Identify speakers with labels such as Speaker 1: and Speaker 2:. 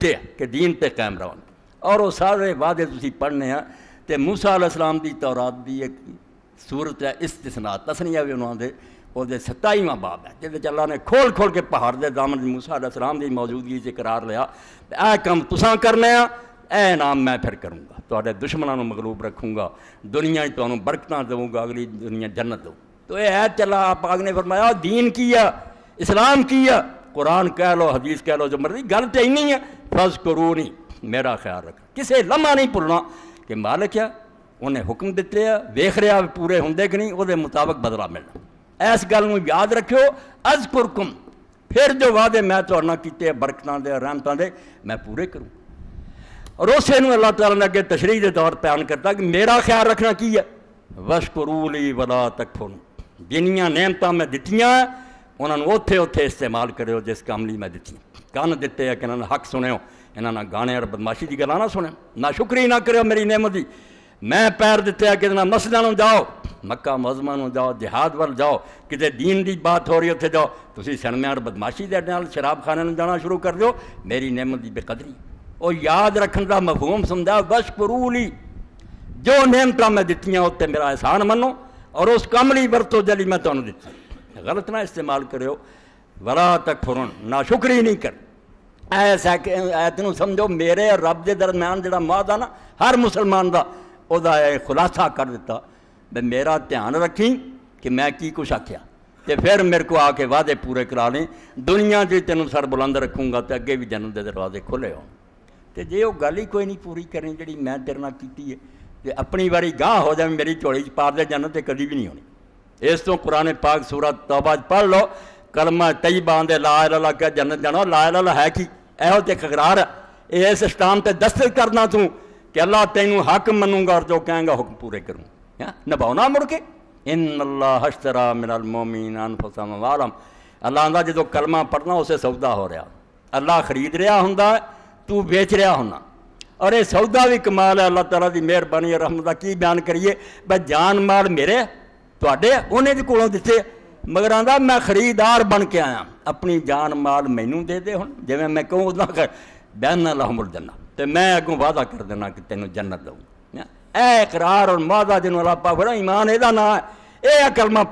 Speaker 1: کہ دین تے قائم رہو، اور وہ سارے وعدے تسی پڑھنے ہیں۔ تے موسیٰ علیہ السلام دی تورات دی ایک صورت ہے استثناء تسنیہ بھی انہوں دے وہ 27واں باب ہے جس اللہ نے کھول کھول کے پہاڑ دے دامن موسیٰ علیہ السلام دی موجودگی سے قرار لیا، اے کم تساں کرنے ہیں، اے نام میں پھر کروں گا، تواڈے دشمنوں کو مغلوب رکھوں گا، دنیا تانوں برکتاں دوں گا، اگلی دنیا جنت دوں۔ تو یہ ہے چلا آپ پاک نے فرمایا دین کیا، اسلام کیا، قرآن کہہ لو، حدیث کہہ لو، جو مرضی، گل تو نہیں ہے فاذکرونی، میرا خیال رکھ، کسے لمحہ نہیں بھولنا کہ مالک ہے انہیں حکم دیتے ہیں، ویکھ رہا پورے ہوندے کہ نہیں، وہ دے مطابق بدلہ ملنا۔ اس گل کو یاد رکھو، اذکرکم، پھر جو وعدے میں تہاڈے نال کیتے برکتاں دے رحمتاں دے میں پورے کروں۔ اور اسے نو اللہ تعالیٰ نے اگے تشریح دے طور بیان کرتا کہ میرا خیال رکھنا کی ہے، واشکروا لی ولا تکفروا، جنیاں نعمتاں میں دتیاں انہاں نوں اوتھے اوتھے استعمال کرو جس کام لئی میں دتیاں۔ کان دتے ہیں کہ انہاں نے حق سنو، انہاں نہ گانے اور بدماشی دی گلاں نہ سنو، نہ شکری نہ کرو میری نعمت دی۔ میں پیر دیتے ہیں کہ نہ مسجداں نوں جاؤ، مکہ معظمہ نوں جاؤ، جہاد وال جاؤ، کتے دین دی بات ہو رہی ہے اتنے جاؤ، تسی سنمیاں اور بدماشی دے نال شراب خانے نوں جانا شروع کر دیو، میری نعمت دی بے قدری۔ اور یاد رکھن دا مفہوم سمجھا، واشکروا لی، جو نعمتاں میں دتیاں اتنے میرا احسان منو اور اس کم لی ورتو جلی میں تانوں دتی، غلط نہ استعمال کرو، ولا تکفرون، نہ شکری نہیں کر۔ ایسا کہ ایتنوں سمجھو میرے اور رب دے درمیان جڑا معاہدہ نا ہر مسلمان دا او دا خلاصہ کر دیتا، میں میرا دھیان رکھیں کہ میں کی کچھ آکھیا تے پھر میرے کو آ کے وعدے پورے کرا لیں، دنیا جی تینوں سر بلند رکھوں گا تے اگے بھی جنت دے دروازے کھلے ہون۔ تے جے وہ گل ہی کوئی نہیں پوری کرنی جڑی میں تیرے نال کیتی ہے تے اپنی واری گاہ ہو جائے میری جھولی چ پا دے جنت تے کدی بھی نہیں ہونی۔ اس تو قرآن پاک سورۃ توبہ پڑھ لو، کلمہ طیبہ آندے لا الہ الا اللہ کہ جنت جانا، لا الہ الا اللہ ہے کی ایہو تے اقرار ہے، اس اسٹام تے دستخط کرنا تو کہ اللہ تینوں حق منوں گا اور جو کہیں گا حکم پورے کروں، نبھاؤنا مڑ کے۔ ان اللہ اشترى من المؤمنین انفسهم واموالهم، اللہ آندا جدو کلمہ پڑھنا اسے سودا ہو رہا، اللہ خرید رہا ہوندا تو بیچ رہا ہونا، اور یہ سودا بھی کمال ہے اللہ تعالیٰ دی مہربانی اور رحمت دا۔ کی بیان کریے بھائی جان مال میرے تواڈے انہیں دے کولوں دتے، مگر آندا میں خریدار بن کے آیا، اپنی جان مال مینوں دے دے، ہن جویں میں کہوں اُداں بین لہم الجنہ، تے میں اگوں وعدہ کر دینا کہ تینوں جنت دوں۔ اے اقرار اور معاہدہ جنوں اللہ پاک فرمایا ایمان اے دا نام ہے، اے کلمہ